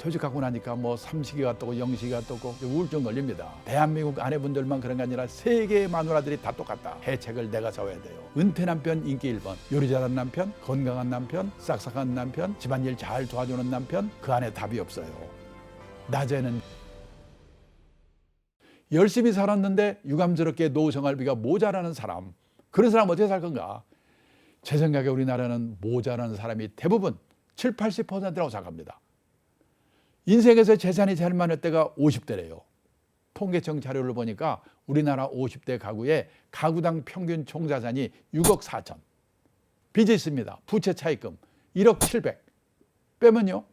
퇴직하고 나니까 뭐 삼시기가 뜨고 영시기가 뜨고 우울증 걸립니다. 대한민국 아내분들만 그런 게 아니라 세계의 마누라들이 다 똑같다. 해책을 내가 세워야 돼요. 은퇴 남편 인기 1번, 요리 잘하는 남편, 건강한 남편, 싹싹한 남편, 집안일 잘 도와주는 남편, 그 안에 답이 없어요. 낮에는 열심히 살았는데 유감스럽게 노후 생활비가 모자라는 사람, 그런 사람 어떻게 살 건가? 제 생각에 우리나라는 모자라는 사람이 대부분 70~80%라고 생각합니다. 인생에서 재산이 제일 많을 때가 50대래요. 통계청 자료를 보니까 우리나라 50대 가구의 가구당 평균 총자산이 6억 4천. 빚이 있습니다. 부채 차입금 1억 7백. 빼면요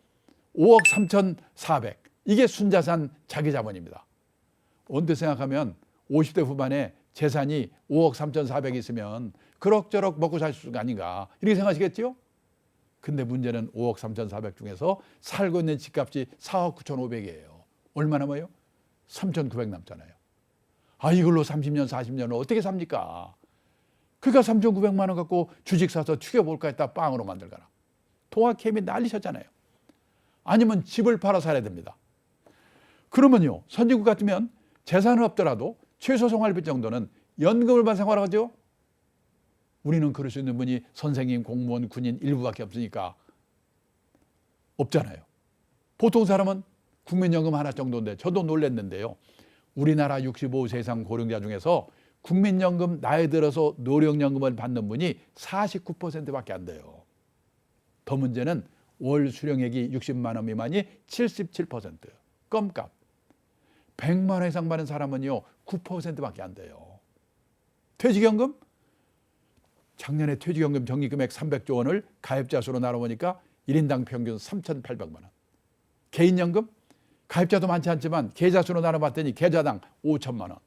5억 3,400. 이게 순자산 자기자본입니다. 언뜻 생각하면 50대 후반에 재산이 5억 3,400 있으면 그럭저럭 먹고 살 수가 아닌가 이렇게 생각하시겠죠? 근데 문제는 5억 3,400 중에서 살고 있는 집값이 4억 9,500이에요. 얼마 남아요? 3,900 남잖아요. 아, 이걸로 30년, 40년을 어떻게 삽니까? 그러니까 3,900만 원 갖고 주식 사서 튀겨볼까 했다 빵으로 만들거나. 통합개미 난리셨잖아요. 아니면 집을 팔아 살아야 됩니다. 그러면요, 선진국 같으면 재산은 없더라도 최소 생활비 정도는 연금을 받아 생활하죠. 우리는 그럴 수 있는 분이 선생님, 공무원, 군인 일부밖에 없으니까 없잖아요. 보통 사람은 국민연금 하나 정도인데 저도 놀랐는데요. 우리나라 65세 이상 고령자 중에서 국민연금 나이 들어서 노령연금을 받는 분이 49%밖에 안 돼요. 더 문제는 월 수령액이 60만 원 미만이 77%. 껌값. 100만 원 이상 받는 사람은요 9%밖에 안 돼요. 퇴직연금? 작년에 퇴직연금 정기금액 300조 원을 가입자 수로 나눠보니까 1인당 평균 3,800만 원. 개인연금? 가입자도 많지 않지만 계좌 수로 나눠봤더니 계좌당 5천만 원.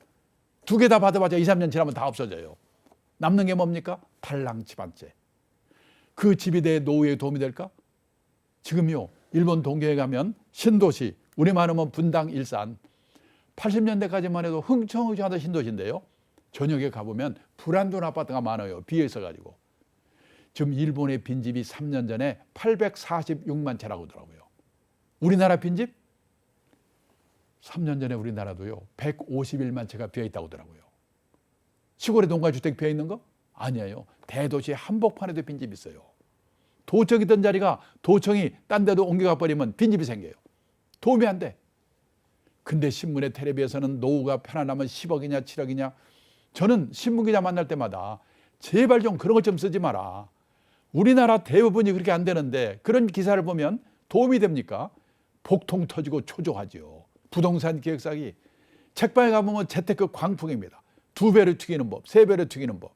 두 개 다 받아봤자 2, 3년 지나면 다 없어져요. 남는 게 뭡니까? 팔랑치반제. 그 집이 내 노후에 도움이 될까? 지금요 일본 동경에 가면 신도시, 우리만 하면 분당, 일산 80년대까지만 해도 흥청흥청하던 신도시인데요. 저녁에 가보면 불안돈 아파트가 많아요. 비어 있어가지고. 지금 일본의 빈집이 3년 전에 846만 채라고 하더라고요. 우리나라 빈집? 3년 전에 우리나라도요 151만 채가 비어 있다고 하더라고요. 시골에 농가주택 비어 있는 거? 아니에요. 대도시 한복판에도 빈집이 있어요. 도청이 있던 자리가 도청이 딴 데도 옮겨가 버리면 빈집이 생겨요. 도움이 안 돼. 근데 신문에 텔레비에서는 노후가 편안하면 10억이냐 7억이냐. 저는 신문기자 만날 때마다 제발 좀 그런 것 좀 쓰지 마라. 우리나라 대부분이 그렇게 안 되는데 그런 기사를 보면 도움이 됩니까? 복통 터지고 초조하지요. 부동산 기획 사기. 책방에 가보면 재테크 광풍입니다. 2배로 튀기는 법, 3배로 튀기는 법.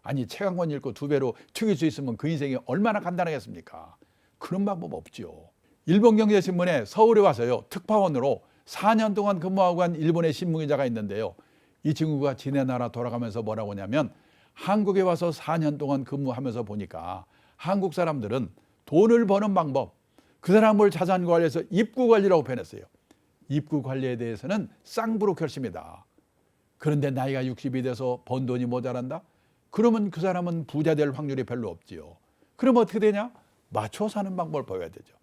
아니 책 한 권 읽고 2배로 튀길 수 있으면 그 인생이 얼마나 간단하겠습니까? 그런 방법 없지요. 일본경제신문에 서울에 와서요 특파원으로 4년 동안 근무하고 간 일본의 신문기자가 있는데요. 이 친구가 지네 나라 돌아가면서 뭐라고 하냐면 한국에 와서 4년 동안 근무하면서 보니까 한국 사람들은 돈을 버는 방법, 그 사람을 자산 관리해서 입구 관리라고 표현했어요. 입구 관리에 대해서는 쌍부로 결심이다. 그런데 나이가 60이 돼서 번 돈이 모자란다? 그러면 그 사람은 부자 될 확률이 별로 없지요. 그럼 어떻게 되냐? 맞춰 사는 방법을 보여야 되죠.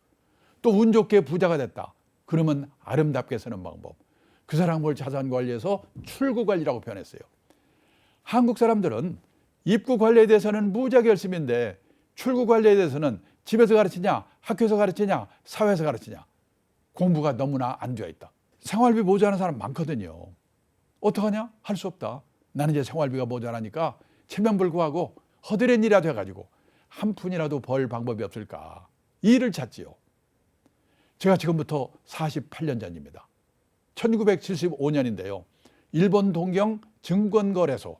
또 운 좋게 부자가 됐다. 그러면 아름답게 사는 방법. 그 사람을 자산 관리해서 출구 관리라고 표현했어요. 한국 사람들은 입구 관리에 대해서는 무지하게 결심인데 출구 관리에 대해서는 집에서 가르치냐, 학교에서 가르치냐, 사회에서 가르치냐. 공부가 너무나 안 되어 있다. 생활비 모자라는 사람 많거든요. 어떡하냐? 할 수 없다. 나는 이제 생활비가 모자라니까 체면불구하고 허드렛 일이라도 해가지고 한 푼이라도 벌 방법이 없을까. 이 일을 찾지요. 제가 지금부터 48년 전입니다. 1975년인데요. 일본 동경 증권거래소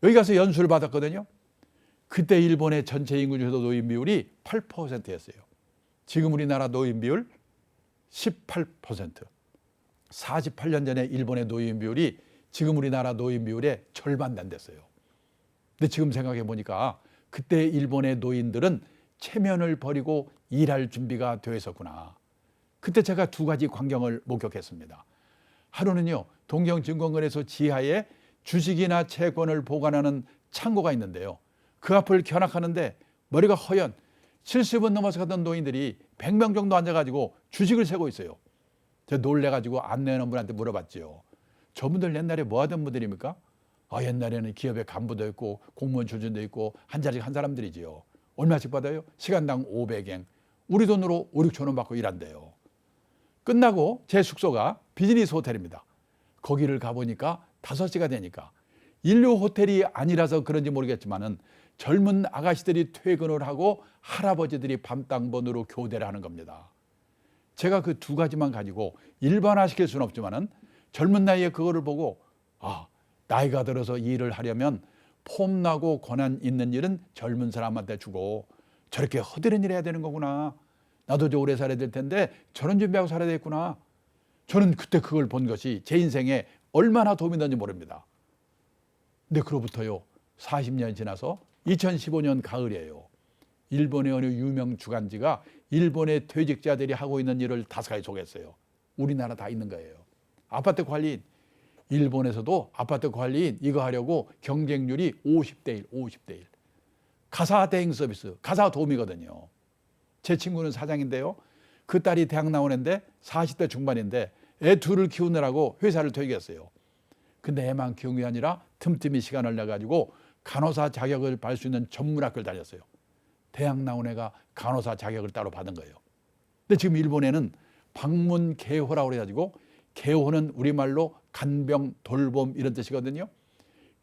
여기 가서 연수를 받았거든요. 그때 일본의 전체 인구 중에서 노인 비율이 8%였어요. 지금 우리나라 노인 비율 18%. 48년 전에 일본의 노인 비율이 지금 우리나라 노인 비율의 절반도 안 됐어요. 근데 지금 생각해 보니까 그때 일본의 노인들은 체면을 버리고 일할 준비가 되어 있었구나. 그때 제가 두 가지 광경을 목격했습니다. 하루는요, 동경증권거래소 지하에 주식이나 채권을 보관하는 창고가 있는데요. 그 앞을 견학하는데 머리가 허연 70은 넘어서 가던 노인들이 100명 정도 앉아가지고 주식을 세고 있어요. 제가 놀래가지고 안내하는 분한테 물어봤지요. 저분들 옛날에 뭐 하던 분들입니까? 옛날에는 기업의 간부도 있고 공무원 출신도 있고 한 자리씩 한 사람들이지요. 얼마씩 받아요? 시간당 500엔. 우리 돈으로 5, 6천 원 받고 일한대요. 끝나고 제 숙소가 비즈니스 호텔입니다. 거기를 가보니까 5시가 되니까 인류 호텔이 아니라서 그런지 모르겠지만은 젊은 아가씨들이 퇴근을 하고 할아버지들이 밤땅번으로 교대를 하는 겁니다. 제가 그 두 가지만 가지고 일반화시킬 수는 없지만은 젊은 나이에 그거를 보고 나이가 들어서 이 일을 하려면 폼나고 권한 있는 일은 젊은 사람한테 주고 저렇게 허드렛 일 해야 되는 거구나. 나도 저 오래 살아야 될 텐데 저런 준비하고 살아야 되겠구나. 저는 그때 그걸 본 것이 제 인생에 얼마나 도움이 되는지 모릅니다. 근데 그로부터요 40년이 지나서 2015년 가을이에요. 일본의 어느 유명 주간지가 일본의 퇴직자들이 하고 있는 일을 다스가히 소개했어요. 우리나라 다 있는 거예요. 아파트 관리인, 일본에서도 아파트 관리인 이거 하려고 경쟁률이 50대 1, 50대 1. 가사 대행 서비스, 가사 도우미거든요. 제 친구는 사장인데요. 그 딸이 대학 나오는데 40대 중반인데 애 둘을 키우느라고 회사를 퇴직했어요. 근데 애만 키운 게 아니라 틈틈이 시간을 내가지고 간호사 자격을 받을 수 있는 전문학교를 다녔어요. 대학 나온 애가 간호사 자격을 따로 받은 거예요. 근데 지금 일본에는 방문 개호라고 해가지고 개호는 우리말로 간병, 돌봄 이런 뜻이거든요.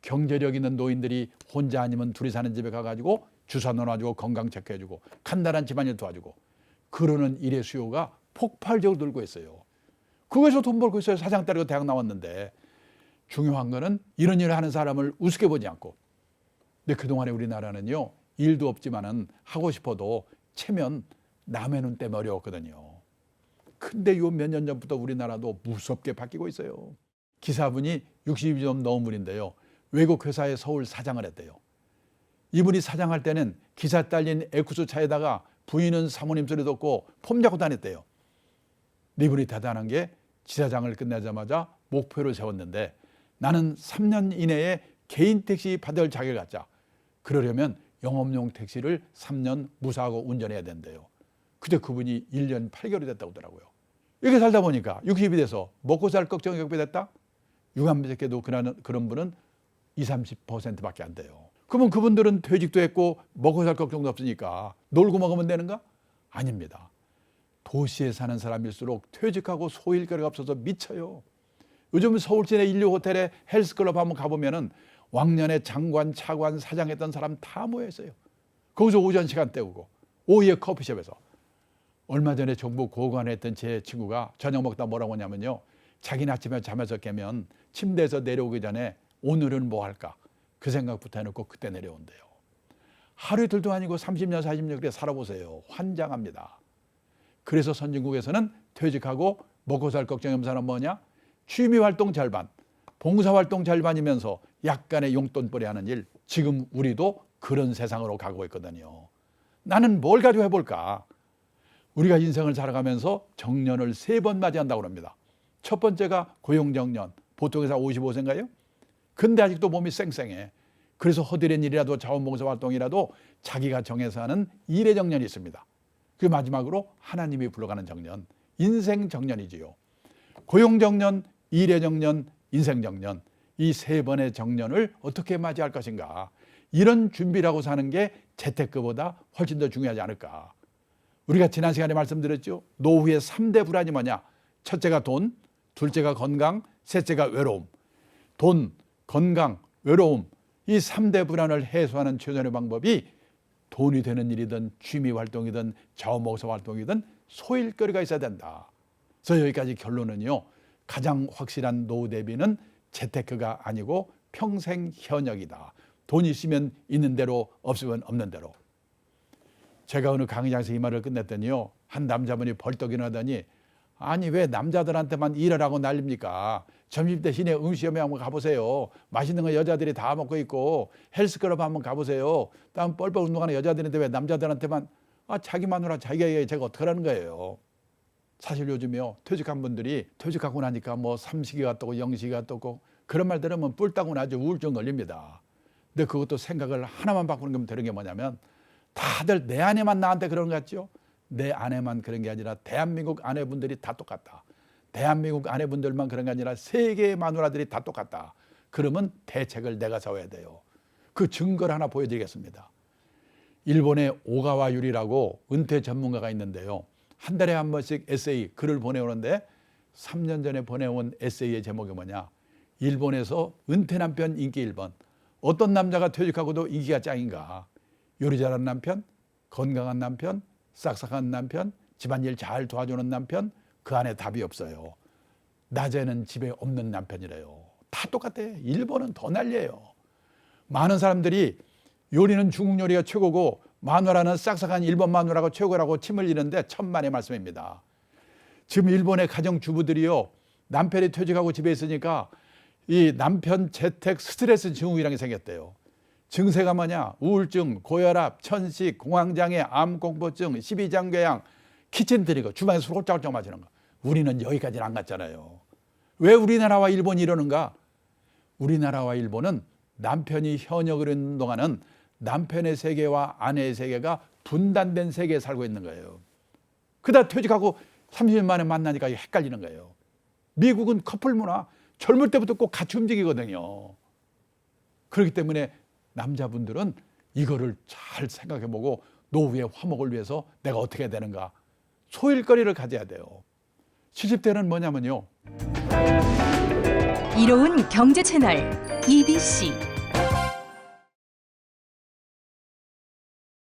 경제력 있는 노인들이 혼자 아니면 둘이 사는 집에 가가지고 주사 넣어주고 건강 체크해주고 간단한 집안일 도와주고 그러는 일의 수요가 폭발적으로 늘고 있어요. 그거에서 돈 벌고 있어요. 사장 딸이고 대학 나왔는데. 중요한 거는 이런 일을 하는 사람을 우습게 보지 않고. 근데 그동안에 우리나라는요. 일도 없지만은 하고 싶어도 체면 남의 눈 때문에 어려웠거든요. 근데 요 몇 년 전부터 우리나라도 무섭게 바뀌고 있어요. 기사분이 60이 좀 넘은 분인데요. 외국 회사의 서울 사장을 했대요. 이분이 사장할 때는 기사 딸린 에쿠스 차에다가 부인은 사모님 소리 듣고 폼 잡고 다녔대요. 이분이 대단한 게 지사장을 끝내자마자 목표를 세웠는데 나는 3년 이내에 개인 택시 받을 자격을 갖자. 그러려면 영업용 택시를 3년 무사하고 운전해야 된대요. 그때 그분이 1년 8개월이 됐다고 하더라고요. 이렇게 살다 보니까 60이 돼서 먹고 살 걱정이 격배됐다? 유감스럽게도 그런 분은 20, 30%밖에 안 돼요. 그러면 그분들은 퇴직도 했고 먹고 살 걱정도 없으니까 놀고 먹으면 되는가? 아닙니다. 도시에 사는 사람일수록 퇴직하고 소일거리가 없어서 미쳐요. 요즘 서울 시내 인류 호텔에 헬스클럽 한번 가보면은 왕년에 장관, 차관, 사장했던 사람 다 모여 있어요. 거기서 오전 시간 때우고 오후에 커피숍에서. 얼마 전에 정부 고관에 했던 제 친구가 저녁 먹다 뭐라고 하냐면요. 자기는 아침에 잠에서 깨면 침대에서 내려오기 전에 오늘은 뭐 할까? 그 생각부터 해놓고 그때 내려온대요. 하루 이틀도 아니고 30년, 40년 그래 살아보세요. 환장합니다. 그래서 선진국에서는 퇴직하고 먹고 살 걱정이 없는 사람 뭐냐? 취미활동 절반, 봉사활동 절반이면서 약간의 용돈벌이 하는 일. 지금 우리도 그런 세상으로 가고 있거든요. 나는 뭘 가지고 해볼까? 우리가 인생을 살아가면서 정년을 3번 맞이한다고 합니다. 첫 번째가 고용정년, 보통 회사 55세인가요? 근데 아직도 몸이 쌩쌩해. 그래서 허드렛 일이라도 자원봉사활동이라도 자기가 정해서 하는 일의 정년이 있습니다. 그 마지막으로 하나님이 불러가는 정년, 인생 정년이지요. 고용정년, 일의 정년, 인생 정년, 이 3번의 정년을 어떻게 맞이할 것인가. 이런 준비라고 사는 게 재테크보다 훨씬 더 중요하지 않을까. 우리가 지난 시간에 말씀드렸죠. 노후의 3대 불안이 뭐냐. 첫째가 돈, 둘째가 건강, 셋째가 외로움. 돈, 건강, 외로움, 이 3대 불안을 해소하는 최선의 방법이 돈이 되는 일이든 취미활동이든 자원봉사활동이든 소일거리가 있어야 된다. 그래서 여기까지 결론은요. 가장 확실한 노후 대비는 재테크가 아니고 평생 현역이다. 돈 있으면 있는 대로, 없으면 없는 대로. 제가 어느 강의장에서 이 말을 끝냈더니요. 한 남자분이 벌떡 일어나더니 아니 왜 남자들한테만 일하라고 난립니까? 점심때 시내 음식점에 한번 가보세요. 맛있는 거 여자들이 다 먹고 있고 헬스클럽 한번 가보세요. 땀 뻘뻘 운동하는 여자들인데 왜 남자들한테만 자기 마누라 자기가 해 제가 어떡하라는 거예요. 사실 요즘에요. 퇴직한 분들이 퇴직하고 나니까 뭐 삼식이가 떴고 영식이가 떴고 그런 말 들으면 뿔 따고 나죠. 우울증 걸립니다. 근데 그것도 생각을 하나만 바꾸는 게 되는 게 뭐냐면 다들 내 아내만 나한테 그러는 것 같죠? 내 아내만 그런 게 아니라 대한민국 아내분들이 다 똑같다. 대한민국 아내분들만 그런 게 아니라 세계의 마누라들이 다 똑같다. 그러면 대책을 내가 세워야 돼요. 그 증거를 하나 보여드리겠습니다. 일본의 오가와 유리라고 은퇴 전문가가 있는데요. 한 달에 한 번씩 에세이 글을 보내오는데 3년 전에 보내온 에세이의 제목이 뭐냐. 일본에서 은퇴 남편 인기 1번. 어떤 남자가 퇴직하고도 인기가 짱인가. 요리 잘하는 남편, 건강한 남편, 싹싹한 남편, 집안일 잘 도와주는 남편, 그 안에 답이 없어요. 낮에는 집에 없는 남편이래요. 다 똑같아. 일본은 더 난리예요. 많은 사람들이 요리는 중국 요리가 최고고 마누라는 싹싹한 일본 마누라가 최고라고 침을 흘리는데 천만의 말씀입니다. 지금 일본의 가정주부들이요. 남편이 퇴직하고 집에 있으니까 이 남편 재택 스트레스 증후군이라는 게 생겼대요. 증세가 뭐냐? 우울증, 고혈압, 천식, 공황장애, 암공포증, 십이장궤양, 키친 트리거, 주방에서 술 홀짝홀짝 마시는 거. 우리는 여기까지는 안 갔잖아요. 왜 우리나라와 일본이 이러는가? 우리나라와 일본은 남편이 현역을 있는 동안은 남편의 세계와 아내의 세계가 분단된 세계에 살고 있는 거예요. 그다 퇴직하고 30년 만에 만나니까 헷갈리는 거예요. 미국은 커플 문화, 젊을 때부터 꼭 같이 움직이거든요. 그렇기 때문에 남자분들은 이거를 잘 생각해보고 노후의 화목을 위해서 내가 어떻게 해야 되는가. 소일거리를 가져야 돼요. 70대는 뭐냐면요. 이로운 경제 채널 EBC